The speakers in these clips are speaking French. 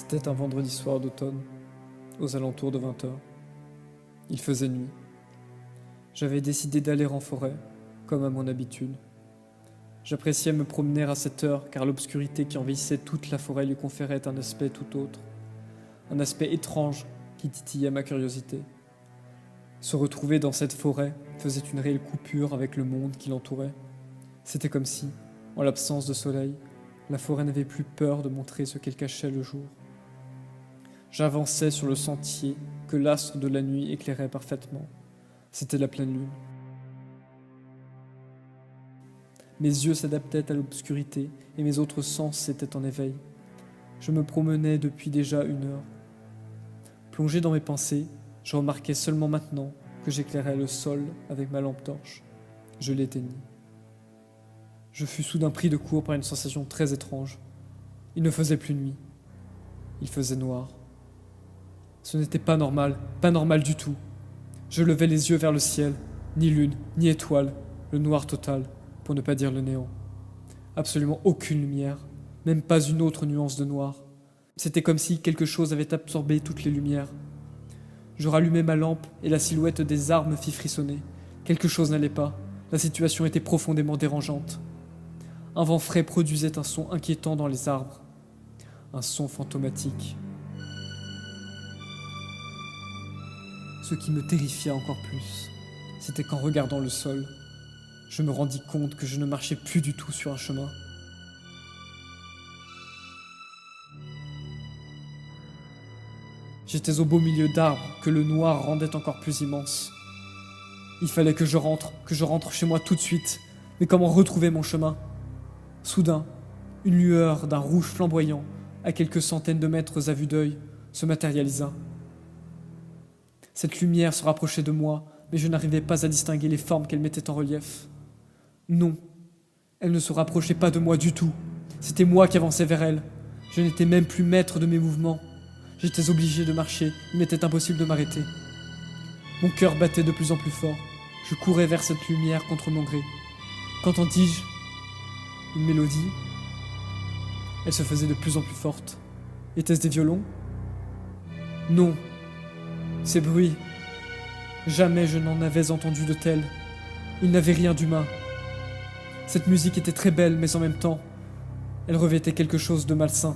C'était un vendredi soir d'automne, aux alentours de 20 heures. Il faisait nuit. J'avais décidé d'aller en forêt, comme à mon habitude. J'appréciais me promener à cette heure car l'obscurité qui envahissait toute la forêt lui conférait un aspect tout autre, un aspect étrange qui titillait ma curiosité. Se retrouver dans cette forêt faisait une réelle coupure avec le monde qui l'entourait. C'était comme si, en l'absence de soleil, la forêt n'avait plus peur de montrer ce qu'elle cachait le jour. J'avançais sur le sentier que l'astre de la nuit éclairait parfaitement. C'était la pleine lune. Mes yeux s'adaptaient à l'obscurité et mes autres sens étaient en éveil. Je me promenais depuis déjà 1 heure. Plongé dans mes pensées, je remarquais seulement maintenant que j'éclairais le sol avec ma lampe torche. Je l'éteignis. Je fus soudain pris de court par une sensation très étrange. Il ne faisait plus nuit. Il faisait noir. Ce n'était pas normal du tout. Je levai les yeux vers le ciel, ni lune, ni étoile, le noir total, pour ne pas dire le néant. Absolument aucune lumière, même pas une autre nuance de noir. C'était comme si quelque chose avait absorbé toutes les lumières. Je rallumai ma lampe et la silhouette des arbres me fit frissonner. Quelque chose n'allait pas, la situation était profondément dérangeante. Un vent frais produisait un son inquiétant dans les arbres, un son fantomatique. Ce qui me terrifia encore plus, c'était qu'en regardant le sol, je me rendis compte que je ne marchais plus du tout sur un chemin. J'étais au beau milieu d'arbres que le noir rendait encore plus immense. Il fallait que je rentre chez moi tout de suite. Mais comment retrouver mon chemin ? Soudain, une lueur d'un rouge flamboyant, à quelques centaines de mètres à vue d'œil, se matérialisa. Cette lumière se rapprochait de moi, mais je n'arrivais pas à distinguer les formes qu'elle mettait en relief. Non, elle ne se rapprochait pas de moi du tout. C'était moi qui avançais vers elle. Je n'étais même plus maître de mes mouvements. J'étais obligé de marcher, il m'était impossible de m'arrêter. Mon cœur battait de plus en plus fort. Je courais vers cette lumière contre mon gré. Qu'entendis-je ? Une mélodie. Elle se faisait de plus en plus forte. Étaient-ce des violons ? Non. Ces bruits, jamais je n'en avais entendu de tels. Ils n'avaient rien d'humain. Cette musique était très belle, mais en même temps, elle revêtait quelque chose de malsain.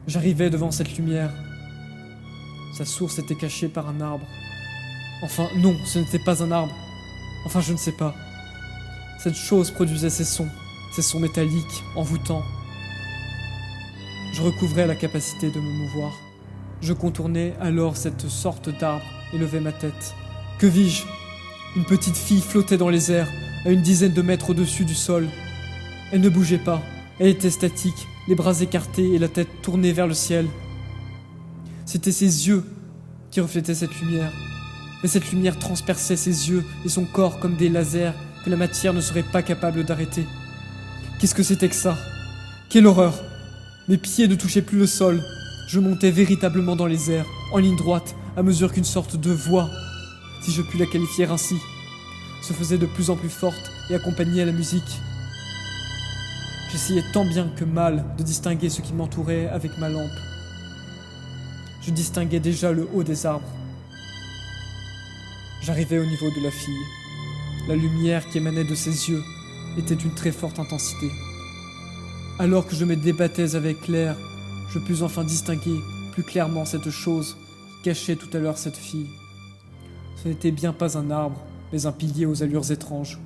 J'arrivais devant cette lumière. Sa source était cachée par un arbre. Enfin, non, ce n'était pas un arbre. Enfin, je ne sais pas. Cette chose produisait ces sons métalliques, envoûtants. Je recouvrais la capacité de me mouvoir. Je contournais alors cette sorte d'arbre et levais ma tête. Que vis-je ? Une petite fille flottait dans les airs, à une dizaine de mètres au-dessus du sol. Elle ne bougeait pas, elle était statique, les bras écartés et la tête tournée vers le ciel. C'était ses yeux qui reflétaient cette lumière. Mais cette lumière transperçait ses yeux et son corps comme des lasers que la matière ne serait pas capable d'arrêter. Qu'est-ce que c'était que ça ? Quelle horreur ! Mes pieds ne touchaient plus le sol. Je montais véritablement dans les airs, en ligne droite, à mesure qu'une sorte de voix, si je puis la qualifier ainsi, se faisait de plus en plus forte et accompagnait la musique. J'essayais tant bien que mal de distinguer ce qui m'entourait avec ma lampe. Je distinguais déjà le haut des arbres. J'arrivais au niveau de la fille. La lumière qui émanait de ses yeux était d'une très forte intensité. Alors que je me débattais avec l'air, je pus enfin distinguer plus clairement cette chose qui cachait tout à l'heure cette fille. Ce n'était bien pas un arbre, mais un pilier aux allures étranges.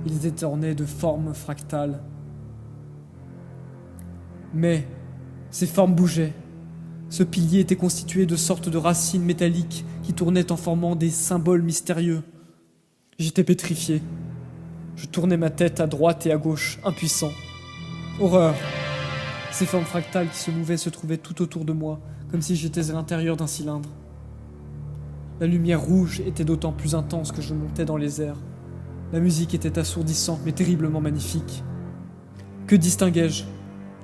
Il était orné de formes fractales. Mais ces formes bougeaient. Ce pilier était constitué de sortes de racines métalliques qui tournaient en formant des symboles mystérieux. J'étais pétrifié. Je tournais ma tête à droite et à gauche, impuissant. Horreur ! Ces formes fractales qui se mouvaient se trouvaient tout autour de moi, comme si j'étais à l'intérieur d'un cylindre. La lumière rouge était d'autant plus intense que je montais dans les airs. La musique était assourdissante mais terriblement magnifique. Que distinguais-je ?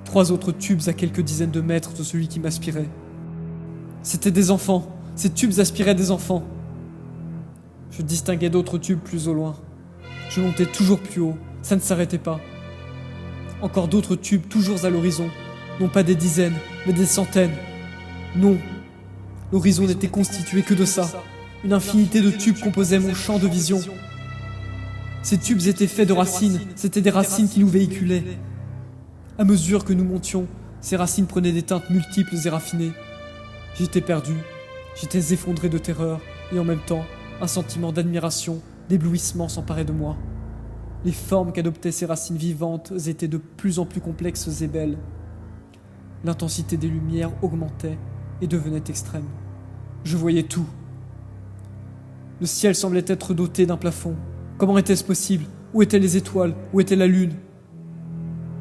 3 autres tubes à quelques dizaines de mètres de celui qui m'aspirait. C'étaient des enfants. Ces tubes aspiraient des enfants. Je distinguais d'autres tubes plus au loin. Je montais toujours plus haut. Ça ne s'arrêtait pas. Encore d'autres tubes toujours à l'horizon, non pas des dizaines, mais des centaines. Non, l'horizon n'était constitué que de ça. Une infinité de tubes composait mon champ de vision. Ces tubes étaient faits de racines, c'étaient des racines qui nous véhiculaient. À mesure que nous montions, ces racines prenaient des teintes multiples et raffinées. J'étais perdu, j'étais effondré de terreur, et en même temps, un sentiment d'admiration, d'éblouissement s'emparait de moi. Les formes qu'adoptaient ces racines vivantes étaient de plus en plus complexes et belles. L'intensité des lumières augmentait et devenait extrême. Je voyais tout. Le ciel semblait être doté d'un plafond. Comment était-ce possible? Où étaient les étoiles? Où était la lune?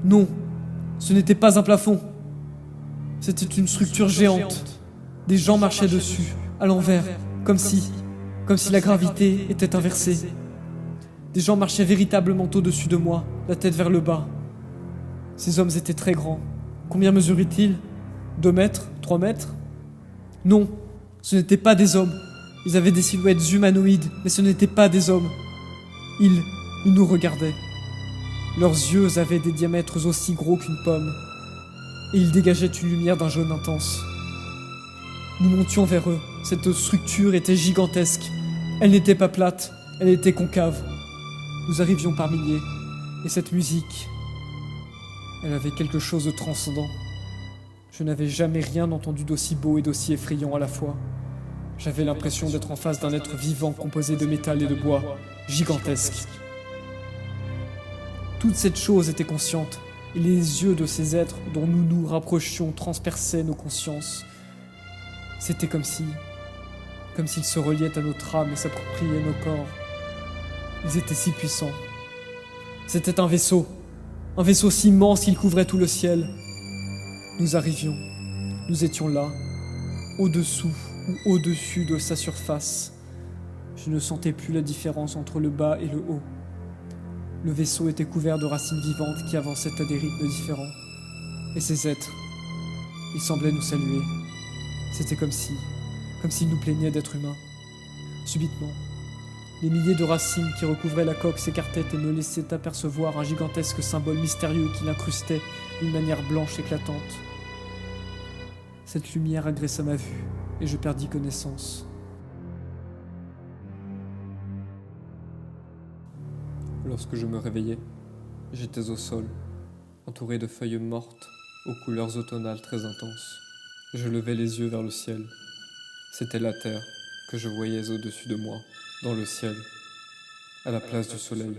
Non, ce n'était pas un plafond. C'était une structure géante. Des gens marchaient dessus, à l'envers, comme si la gravité était inversée. Des gens marchaient véritablement au-dessus de moi, la tête vers le bas. Ces hommes étaient très grands. Combien mesuraient-ils? 2 mètres? 3 mètres? Non, ce n'étaient pas des hommes. Ils avaient des silhouettes humanoïdes, mais ce n'étaient pas des hommes. Ils nous regardaient. Leurs yeux avaient des diamètres aussi gros qu'une pomme, et ils dégageaient une lumière d'un jaune intense. Nous montions vers eux. Cette structure était gigantesque. Elle n'était pas plate, elle était concave. Nous arrivions par milliers, et cette musique, elle avait quelque chose de transcendant. Je n'avais jamais rien entendu d'aussi beau et d'aussi effrayant à la fois. J'avais l'impression d'être en face d'un être vivant composé de métal et de bois, gigantesque. Toute cette chose était consciente, et les yeux de ces êtres dont nous nous rapprochions transperçaient nos consciences. C'était comme s'ils se reliaient à notre âme et s'appropriaient nos corps. Ils étaient si puissants. C'était un vaisseau si immense qu'il couvrait tout le ciel. Nous arrivions, nous étions là, au-dessous ou au-dessus de sa surface. Je ne sentais plus la différence entre le bas et le haut. Le vaisseau était couvert de racines vivantes qui avançaient à des rythmes différents. Et ces êtres, ils semblaient nous saluer. C'était comme s'ils nous plaignaient d'être humains. Subitement, les milliers de racines qui recouvraient la coque s'écartaient et me laissaient apercevoir un gigantesque symbole mystérieux qui l'incrustait d'une manière blanche éclatante. Cette lumière agressa ma vue, et je perdis connaissance. Lorsque je me réveillai, j'étais au sol, entouré de feuilles mortes, aux couleurs automnales très intenses. Je levai les yeux vers le ciel. C'était la terre que je voyais au-dessus de moi, dans le ciel, à la place du soleil.